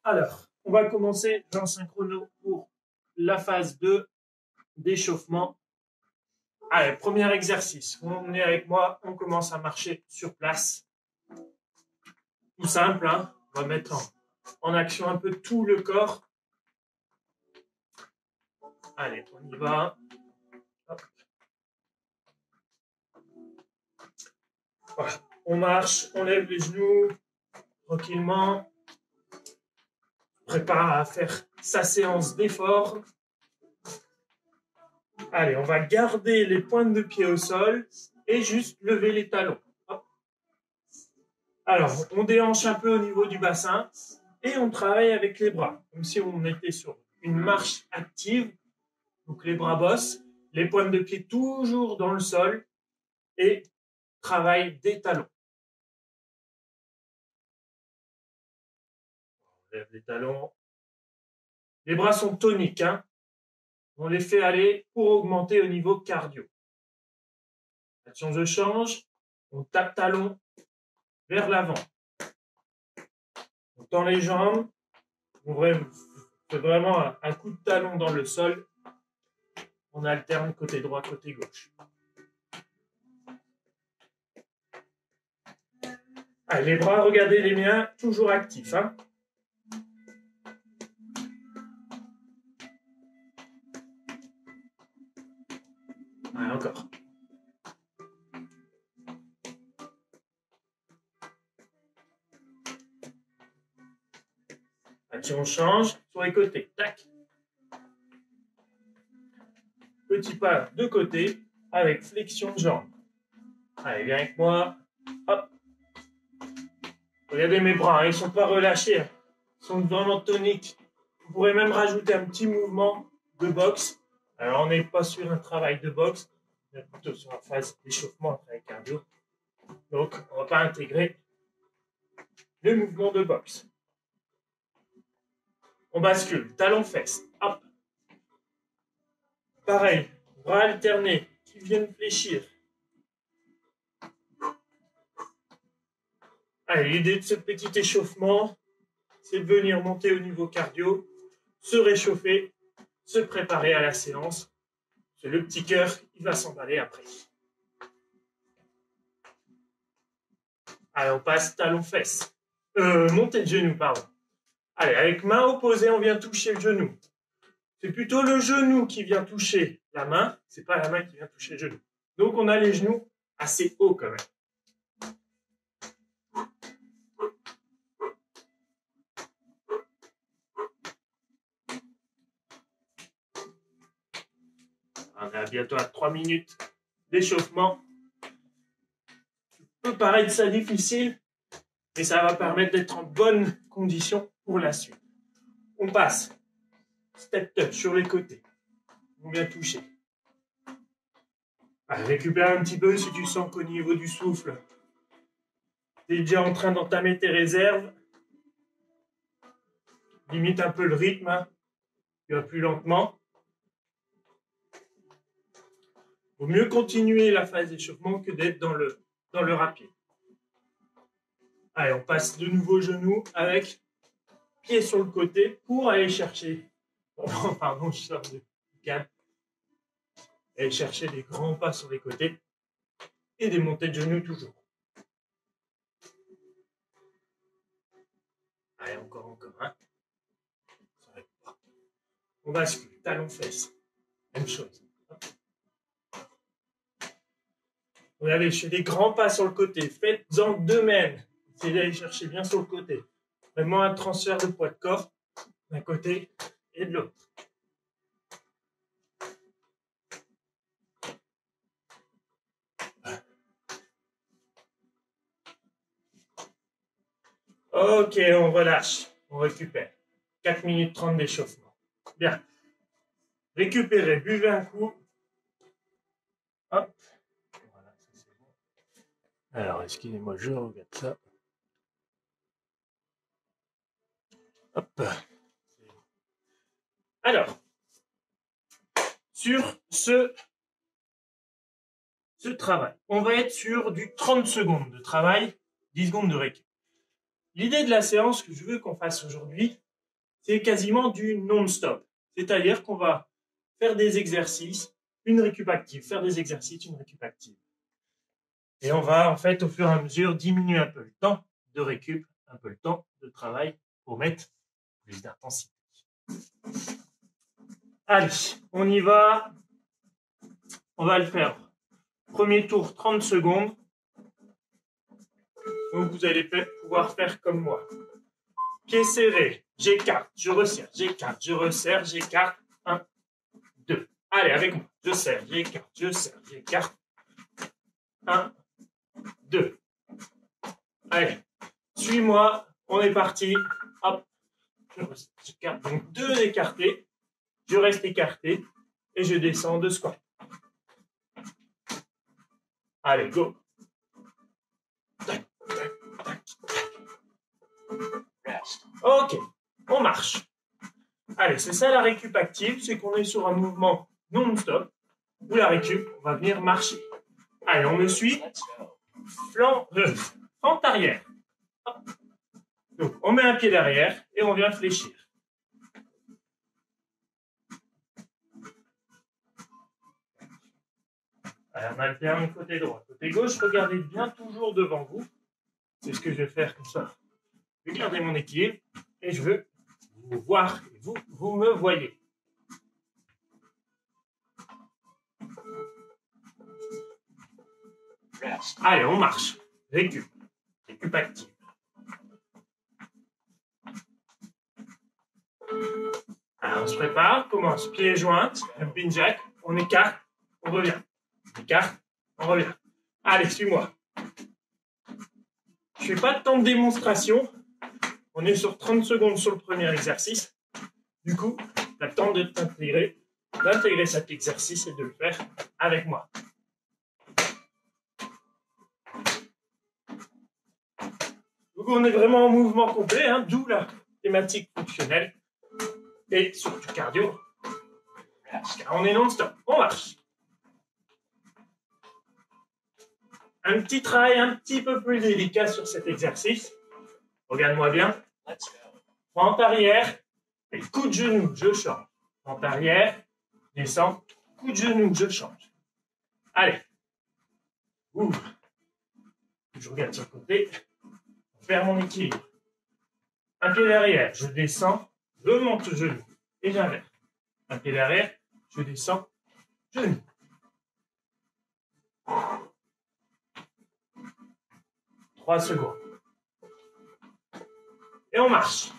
Alors, on va commencer, lance un chrono pour la phase 2 d'échauffement. Allez, premier exercice. On est avec moi, on commence à marcher sur place. Tout simple, hein. On va mettre en action un peu tout le corps. Allez, on y va. Hop. Voilà. On marche, on lève les genoux tranquillement. Prépare à faire sa séance d'effort. Allez, on va garder les pointes de pied au sol et juste lever les talons. Hop. Alors, on déhanche un peu au niveau du bassin et on travaille avec les bras, comme si on était sur une marche active. Donc les bras bossent, les pointes de pied toujours dans le sol et travail des talons. On lève les talons. Les bras sont toniques, hein. On les fait aller pour augmenter au niveau cardio. Attention, je change. On tape talon vers l'avant. On tend les jambes. On fait vraiment un coup de talon dans le sol. On alterne côté droit, côté gauche. Allez, les bras, regardez les miens, toujours actifs, hein. Allez, encore. Allez, on change sur les côtés. Tac. Petit pas de côté avec flexion de jambe. Allez, viens avec moi. Hop. Regardez mes bras, hein, ils ne sont pas relâchés. Ils sont vraiment toniques. Vous pourrez même rajouter un petit mouvement de boxe. Alors, on n'est pas sur un travail de boxe, on est plutôt sur la phase d'échauffement, un travail cardio. Donc, on ne va pas intégrer le mouvement de boxe. On bascule, talon-fesse. Hop. Pareil, bras alternés qui viennent fléchir. Allez, l'idée de ce petit échauffement, c'est de venir monter au niveau cardio, se réchauffer, se préparer à la séance. C'est le petit cœur, il va s'emballer après. Allez, on passe talon-fesse. Montée de genou, pardon. Allez, avec main opposée, on vient toucher le genou. C'est plutôt le genou qui vient toucher la main, c'est pas la main qui vient toucher le genou. Donc, on a les genoux assez hauts quand même. On est bientôt à 3 minutes d'échauffement. Ça peut paraître ça difficile, mais ça va permettre d'être en bonne condition pour la suite. On passe. Step touch sur les côtés. On vient toucher. Allez, récupère un petit peu si tu sens qu'au niveau du souffle, tu es déjà en train d'entamer tes réserves. Limite un peu le rythme. Hein. Tu vas plus lentement. Il vaut mieux continuer la phase d'échauffement que d'être dans le rapide. Allez, on passe de nouveau genou avec pied sur le côté pour aller chercher. Pardon, je sors de calme. Aller chercher des grands pas sur les côtés et des montées de genoux toujours. Allez, encore. Hein. On bascule, talon-fesse. Même chose. Regardez, je fais des grands pas sur le côté. Faites-en de même. Essayez d'aller chercher bien sur le côté. Vraiment un transfert de poids de corps d'un côté et de l'autre. Ok, on relâche. On récupère. 4 minutes 30 d'échauffement. Bien. Récupérez, buvez un coup. Hop. Voilà, ça c'est bon. Alors, excusez-moi, je regarde ça. Hop. Alors, sur ce travail, on va être sur du 30 secondes de travail, 10 secondes de récup. L'idée de la séance que je veux qu'on fasse aujourd'hui, c'est quasiment du non-stop. C'est-à-dire qu'on va faire des exercices, une récup active, faire des exercices, une récup active. Et on va, en fait, au fur et à mesure, diminuer un peu le temps de récup, un peu le temps de travail pour mettre plus d'intensité. Allez, on y va. On va le faire. Premier tour, 30 secondes. Donc, vous allez pouvoir faire comme moi. Pied serré, j'écarte, je resserre, j'écarte, je resserre, j'écarte. 1, 2. Allez, avec moi. Je serre, j'écarte, je serre, j'écarte. 1, 2. Allez, suis-moi. On est parti. Hop. Je resserre, j'écarte. Donc, 2 écartés. Je reste écarté. Et je descends de squat. Allez, go. Tac, tac, tac, tac. Ok, on marche. Allez, c'est ça la récup active, c'est qu'on est sur un mouvement non-stop, où la récup, on va venir marcher. Allez, on me suit. Fente arrière. Hop. Donc, on met un pied derrière et on vient fléchir. Allez, on alterne côté droit, côté gauche. Regardez bien toujours devant vous. C'est ce que je vais faire comme ça. Je vais garder mon équilibre et je veux vous voir et vous me voyez. Allez, on marche. Récup. Récup active. Alors, on se prépare. Commence. Pieds joints. Jumping jack. On écarte. On revient. On écarte. On revient. Allez, suis-moi. Je ne fais pas de temps de démonstration. On est sur 30 secondes sur le premier exercice. Du coup, tu as le temps d'intégrer cet exercice et de le faire avec moi. Donc, on est vraiment en mouvement complet, hein, d'où la thématique fonctionnelle et surtout cardio. Car on est non-stop. On marche. Un petit travail un petit peu plus délicat sur cet exercice. Regarde-moi bien. Fente arrière et coup de genou, je change. Fente arrière, descends, coup de genou, je change. Allez. Ouvre. Je regarde sur le côté. Je perds mon équilibre. Un pied derrière, je descends, je monte genou et j'inverse. Un pied derrière, je descends, genou. Trois secondes. Et on marche.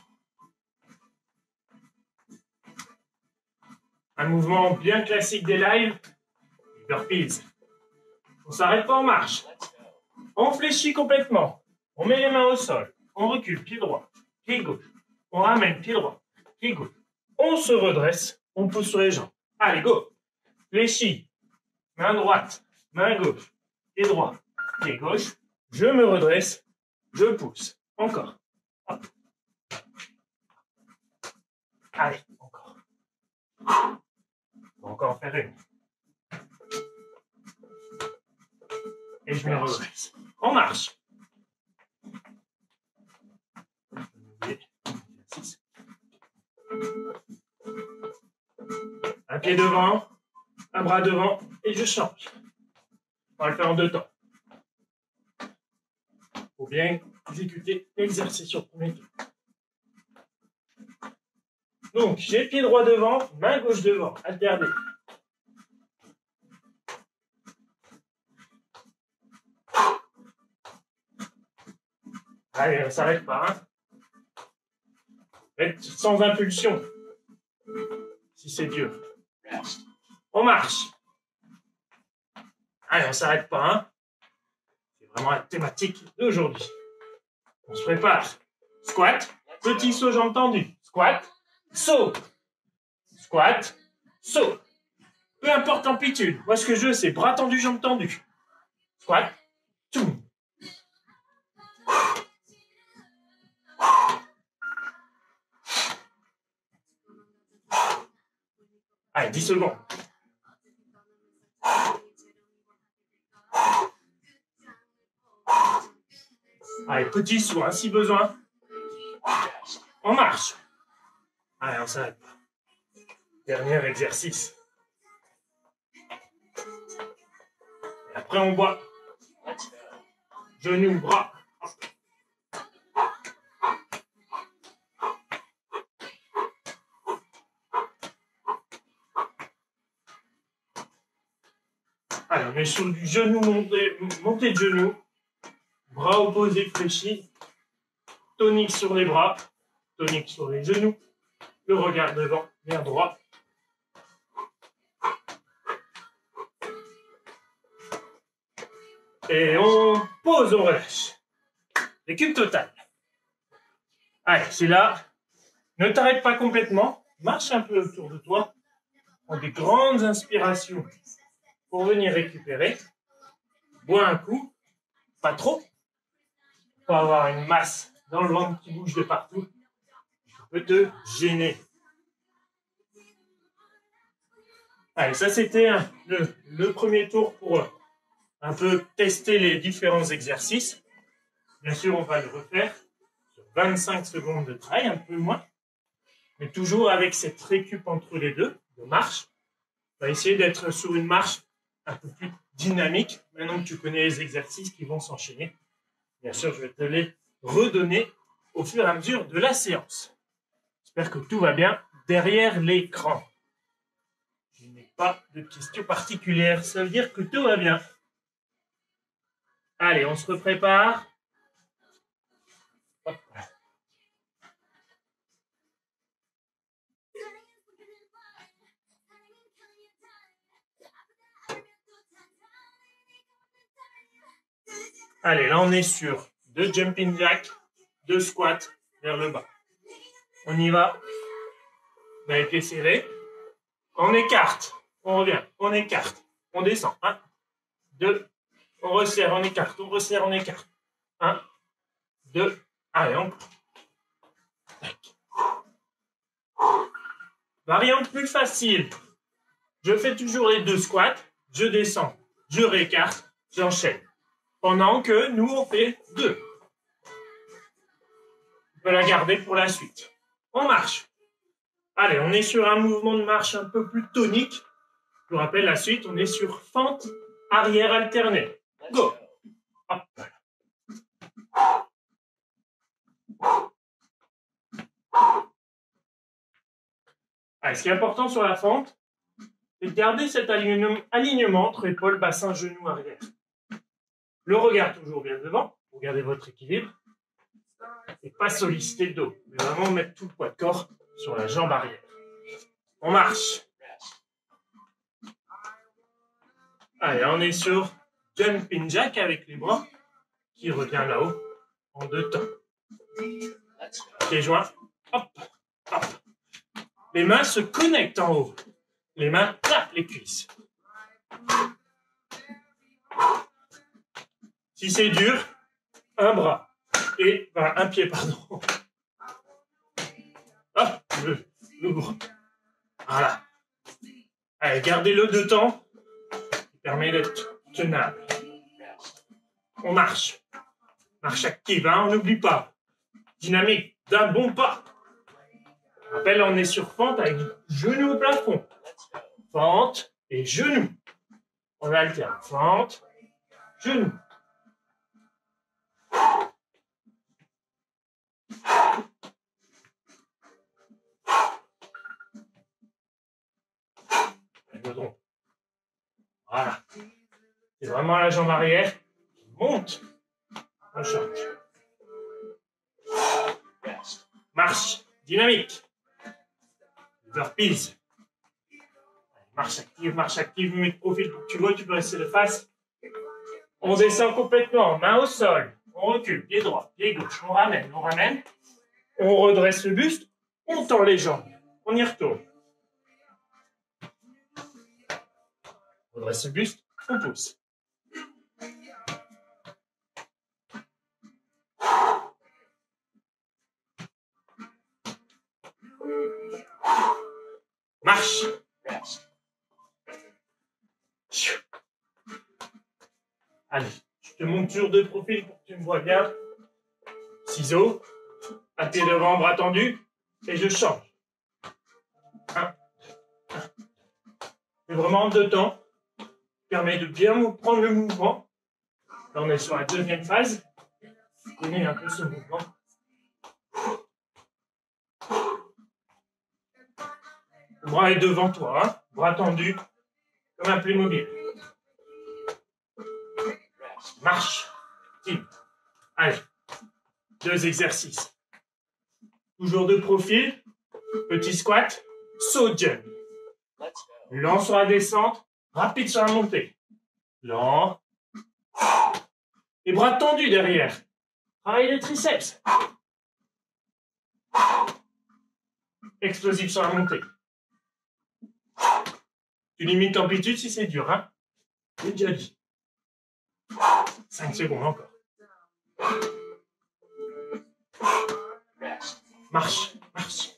Un mouvement bien classique des lives, les burpees. On ne s'arrête pas en marche. On fléchit complètement. On met les mains au sol. On recule, pied droit, pied gauche. On ramène, pied droit, pied gauche. On se redresse, on pousse sur les jambes. Allez, go. Fléchis. Main droite, main gauche, pied droit, pied gauche. Je me redresse, je pousse. Encore. Hop. Allez, encore. On va encore faire une. Et je me redresse. On marche. Un pied devant, un bras devant, et je change. On va le faire en 2 temps. Il faut bien exécuter l'exercice sur le premier tour. Donc, j'ai pied droit devant, main gauche devant, alterné. Allez, on ne s'arrête pas. Hein. Faites sans impulsion, si c'est dur. On marche. Allez, on ne s'arrête pas. Hein. C'est vraiment la thématique d'aujourd'hui. On se prépare. Squat, petit saut, jambes tendues. Squat, saut. Squat, saut. Peu importe l'amplitude. Moi, ce que je veux, c'est bras tendus, jambes tendues. Squat, tout. Allez, 10 secondes. Allez, petit saut, hein, si besoin. On marche. Allez, on s'arrête pas. Dernier exercice. Et après, on boit. Genoux, bras. Allez, on est sur du genou monté de genou. Bras opposés fléchis. Tonique sur les bras. Tonique sur les genoux. Le regard devant, bien droit. Et on pose, on relâche. Récup total. Allez, c'est là. Ne t'arrête pas complètement. Marche un peu autour de toi. Prends des grandes inspirations pour venir récupérer. Bois un coup. Pas trop. Pour avoir une masse dans le ventre qui bouge de partout. Ça peut te gêner. Allez, ça c'était le premier tour pour un peu tester les différents exercices. Bien sûr, on va le refaire sur 25 secondes de travail, un peu moins. Mais toujours avec cette récup entre les deux, de marche. On va essayer d'être sur une marche un peu plus dynamique. Maintenant que tu connais les exercices qui vont s'enchaîner. Bien sûr, je vais te les redonner au fur et à mesure de la séance. J'espère que tout va bien derrière l'écran. Je n'ai pas de questions particulières. Ça veut dire que tout va bien. Allez, on se reprépare. Hop. Allez, là on est sur 2 jumping jacks, 2 squats vers le bas. On y va. On a été serré. On écarte. On revient. On écarte. On descend. 1, 2. On resserre, on écarte. On resserre, on écarte. 1, 2. Allez, on. Variante plus facile. Je fais toujours les 2 squats. Je descends. Je réécarte. J'enchaîne. Pendant que nous, on fait 2. On peut la garder pour la suite. On marche. Allez, on est sur un mouvement de marche un peu plus tonique. Je vous rappelle la suite, on est sur fente arrière alternée. Go. Hop. Allez, ce qui est important sur la fente, c'est de garder cet alignement entre épaules, bassin, genoux, arrière. Le regard toujours bien devant, pour garder votre équilibre. Et pas solliciter le dos, mais vraiment mettre tout le poids de corps sur la jambe arrière. On marche. Allez, on est sur jumping jack avec les bras qui revient là-haut en 2 temps. Pieds joints. Hop, hop. Les mains se connectent en haut. Les mains tapent les cuisses. Si c'est dur, un bras. Un pied, pardon. Hop, le bras. Voilà. Allez, gardez-le 2 temps. Ça permet d'être tenable. On marche. Marche active, hein, on n'oublie pas. Dynamique d'un bon pas. Rappel, on est sur fente avec genou au plafond. Fente et genou. On alterne. Fente, genou. Voilà. C'est vraiment la jambe arrière qui monte. On change. Marche dynamique. Burpees. Marche active, mets de profil pour que tu vois, tu peux rester de face. On descend complètement, main au sol. On recule, pied droit, pied gauche. On ramène. On redresse le buste. On tend les jambes. On y retourne. On redresse le buste. On pousse. Marche. Allez, je te montre toujours de profil pour que tu me vois bien. Ciseaux, un pied devant, bras tendu, et je change. 1. C'est vraiment en 2 temps. Permet de bien prendre le mouvement. Là, on est sur la deuxième phase. Donnez un peu ce mouvement. Le bras est devant toi, hein? Bras tendu, comme un Playmobil. Marche. Tire. Allez. 2 exercices. Toujours de profil. Petit squat. Saut jump. Lent sur la descente. Rapide sur la montée. Lent. Et bras tendus derrière. Travaille les triceps. Explosif sur la montée. Tu limites l'amplitude si c'est dur, hein? J'ai déjà dit. 5 secondes encore. Marche, marche.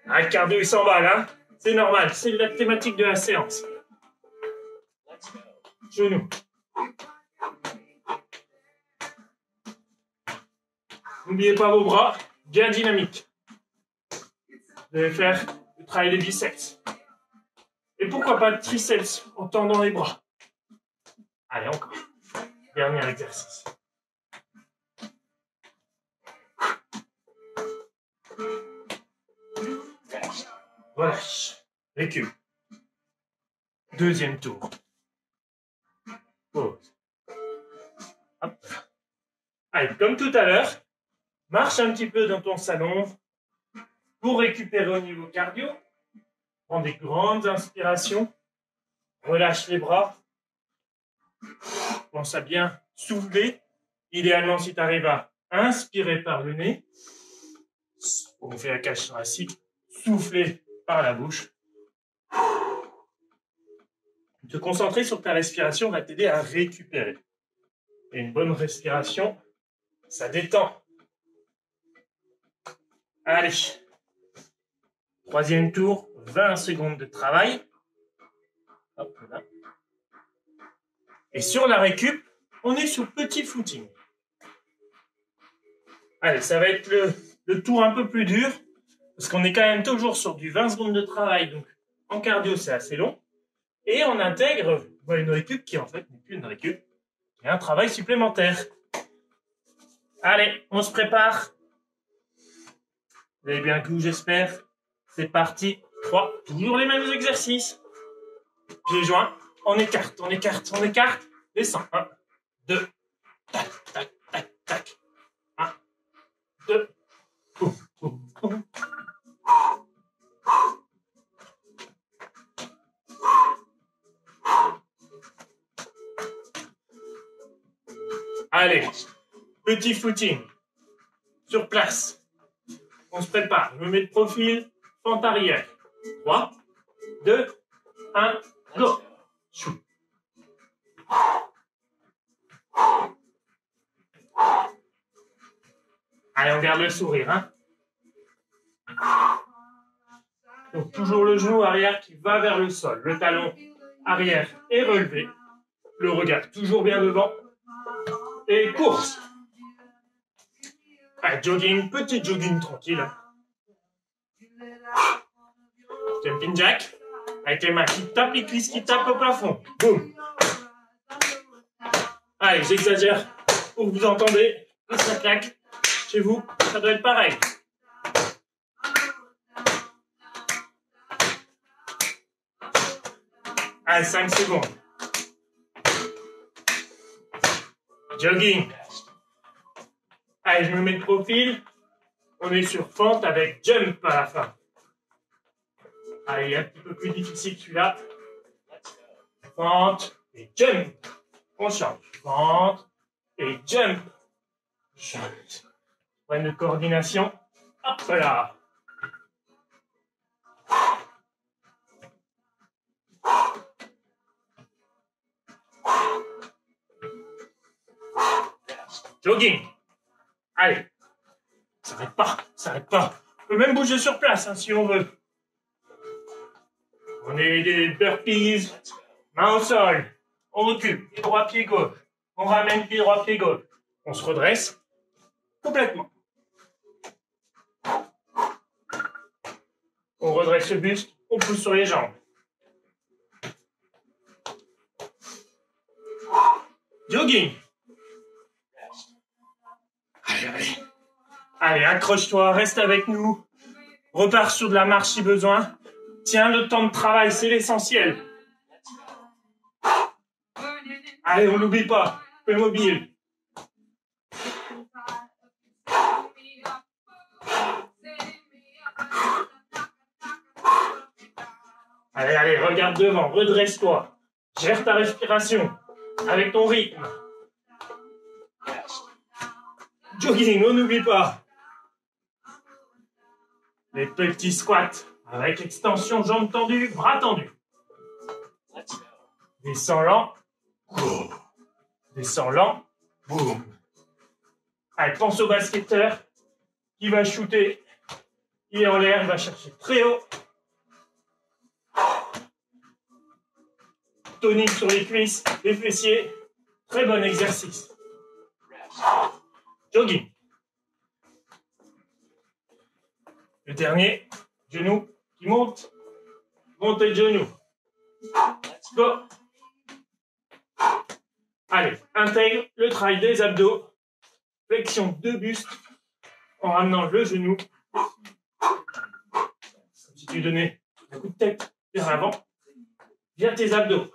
Ah, le cardio, il s'emballe, hein? C'est normal, c'est la thématique de la séance. Genoux. N'oubliez pas vos bras, bien dynamiques. Vous allez faire le travail des biceps. Et pourquoi pas de triceps en tendant les bras. Allez, encore. Dernier exercice. Relâche. Récup. Deuxième tour. Pause. Hop. Allez, comme tout à l'heure, marche un petit peu dans ton salon pour récupérer au niveau cardio. Prends des grandes inspirations. Relâche les bras. Pense à bien souffler. Idéalement, si tu arrives à inspirer par le nez, on fait la cage thoracique, souffler par la bouche. Te concentrer sur ta respiration va t'aider à récupérer. Et une bonne respiration, ça détend. Allez. Troisième tour, 20 secondes de travail. Hop là. Et sur la récup, on est sur petit footing. Allez, ça va être le tour un peu plus dur, parce qu'on est quand même toujours sur du 20 secondes de travail, donc en cardio, c'est assez long. Et on intègre une récup qui en fait n'est plus une récup, mais un travail supplémentaire. Allez, on se prépare. Vous avez bien cru, j'espère. C'est parti. 3, toujours les mêmes exercices. Pieds joints, on écarte, on écarte, on écarte. Descend. 1, 2, tac, tac, tac, tac. 1, 2, boum, boum, boum. Allez, petit footing. Sur place. On se prépare. Je me mets de profil, fente arrière. 3, 2, 1, go. Chou. Allez, on garde le sourire, hein. Donc, toujours le genou arrière qui va vers le sol. Le talon arrière est relevé. Le regard toujours bien devant. Et course. Allez, jogging, petit jogging tranquille. Jumping jack. Avec les mains qui tapent les cuisses, qui tapent au plafond. Boum. Allez, j'exagère pour que vous entendez. Et ça claque. Chez vous, ça doit être pareil. Allez, 5 secondes. Jogging. Allez, je me mets de profil. On est sur fente avec jump à la fin. Allez, un petit peu plus difficile que celui-là. Fente et jump. On change. Fente et jump. Point de coordination. Hop là. Jogging. Allez. Ça s'arrête pas, ça s'arrête pas. On peut même bouger sur place hein, si on veut. On est des burpees. Main au sol. On recule. Pied droit, pied gauche. On ramène pied droit, pied gauche. On se redresse complètement. redresse le buste, on pousse sur les jambes. Jogging. Allez, accroche-toi, reste avec nous. Repars sur de la marche si besoin. Tiens, le temps de travail, c'est l'essentiel. Allez, on n'oublie pas, peu mobile. Allez, regarde devant, redresse-toi. Gère ta respiration avec ton rythme. Jogging, on n'oublie pas. Les petits squats avec extension, jambes tendues, bras tendus. Descends lent. Descends lent. Boum. Allez, pense au basketteur qui va shooter. Il est en l'air, il va chercher très haut. Tonique sur les cuisses, les fessiers. Très bon exercice. Jogging. Le dernier, genou qui monte. Montez le genou. Go. Allez, intègre le travail des abdos. Flexion de buste en ramenant le genou. Comme si tu donnais un coup de tête vers l'avant. Vers tes abdos.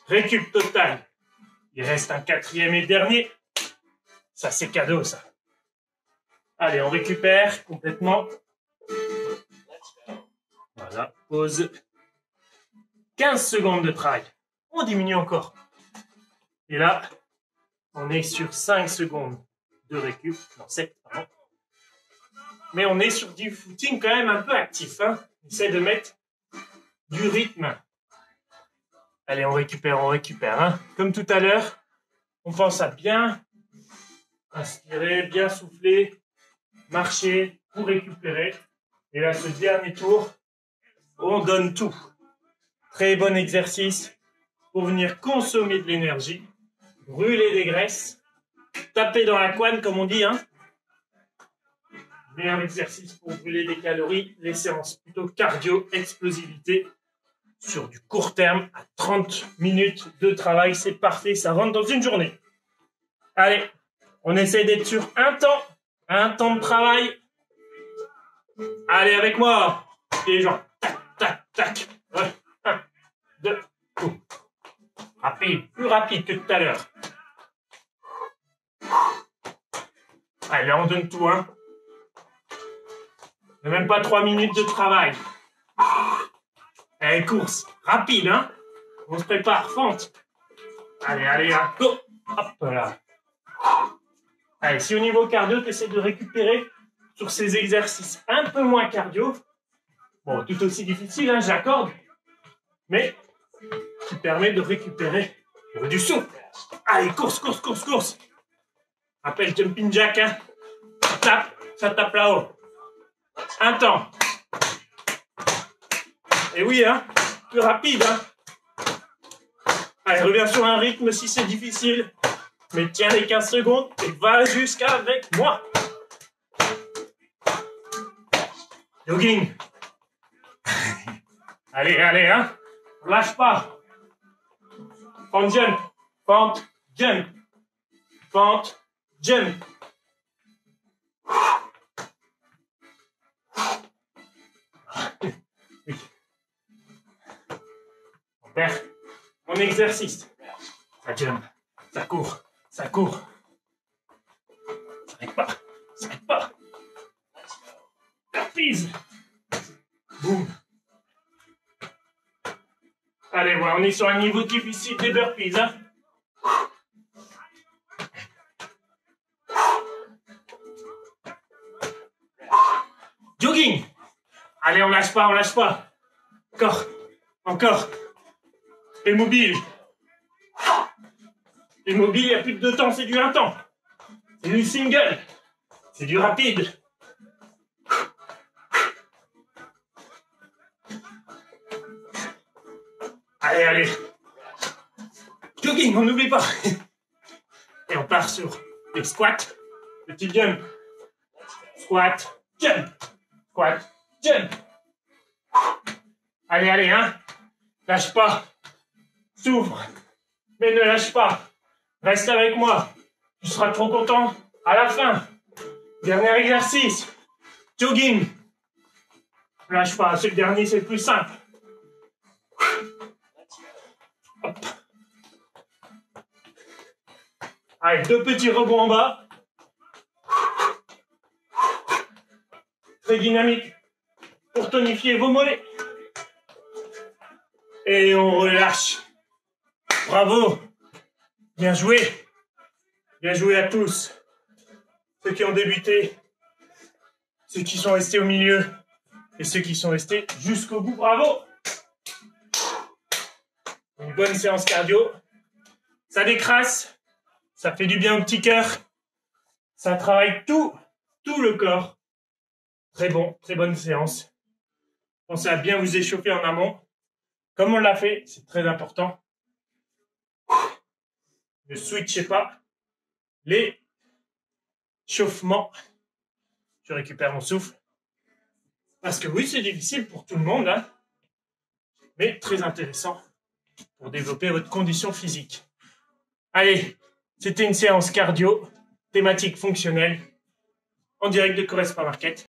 Récup total. Il reste un quatrième et dernier. Ça, c'est cadeau, ça. Allez, on récupère complètement. Voilà, pause. 15 secondes de travail. On diminue encore. Et là, on est sur 5 secondes de récup. Non, 7, pardon. Mais on est sur du footing quand même un peu actif. Hein. On essaie de mettre du rythme. Allez, on récupère. Hein. Comme tout à l'heure, on pense à bien inspirer, bien souffler, marcher pour récupérer. Et là, ce dernier tour, on donne tout. Très bon exercice pour venir consommer de l'énergie, brûler des graisses, taper dans la couenne, comme on dit. Hein. Meilleur exercice pour brûler des calories, les séances plutôt cardio, explosivité. Sur du court terme, à 30 minutes de travail, c'est parfait, ça rentre dans une journée. Allez, on essaie d'être sur un temps de travail. Allez, avec moi, les gens, tac, tac, 1, 2, rapide, plus rapide que tout à l'heure. Allez, là, on donne tout, hein. Il n'y a même pas 3 minutes de travail. Allez, course, rapide, hein. On se prépare, fente. Allez, hein. Go. Hop là. Allez, si au niveau cardio, tu essaies de récupérer sur ces exercices un peu moins cardio, bon, tout aussi difficile, hein, j'accorde, mais qui permet de récupérer du souffle. Allez, course. Rappelle jumping jack, hein. Ça tape là-haut. Un temps. Et oui, hein, plus rapide, hein. Allez, reviens sur un rythme si c'est difficile. Mais tiens les 15 secondes et va jusqu'avec moi. Jogging. Allez, hein. Lâche pas. Fente, jump. Fente, jump. Fente, jump. On perd mon exercice. Ça jump. Ça court. Ça s'arrête pas. Burpees. Boum. Allez, voilà, on est sur un niveau difficile des burpees, hein. Jogging. Allez, on lâche pas. Encore. Et mobile. Il n'y a plus de 2 temps, c'est du 1 temps. C'est du single. C'est du rapide. Allez. Jogging, on n'oublie pas. Et on part sur les squats, petit jump, Squat, jump. Squat, jump. Allez, allez, hein. Lâche pas. Souffre. Mais ne lâche pas. Reste avec moi. Tu seras trop content à la fin. Dernier exercice. Jogging. Lâche pas. C'est le dernier, c'est le plus simple. Hop. Allez, 2 petits rebonds en bas. Très dynamique pour tonifier vos mollets. Et on relâche. Bravo. Bien joué. Bien joué à tous. Ceux qui ont débuté, ceux qui sont restés au milieu et ceux qui sont restés jusqu'au bout. Bravo. Une bonne séance cardio. Ça décrasse. Ça fait du bien au petit cœur. Ça travaille tout le corps. Très bon, très bonne séance. Pensez à bien vous échauffer en amont. Comme on l'a fait, c'est très important. Ne switchez pas les chauffements. Je récupère mon souffle. Parce que oui, c'est difficile pour tout le monde, hein, mais très intéressant pour développer votre condition physique. Allez, c'était une séance cardio, thématique fonctionnelle, en direct de Correspond Market.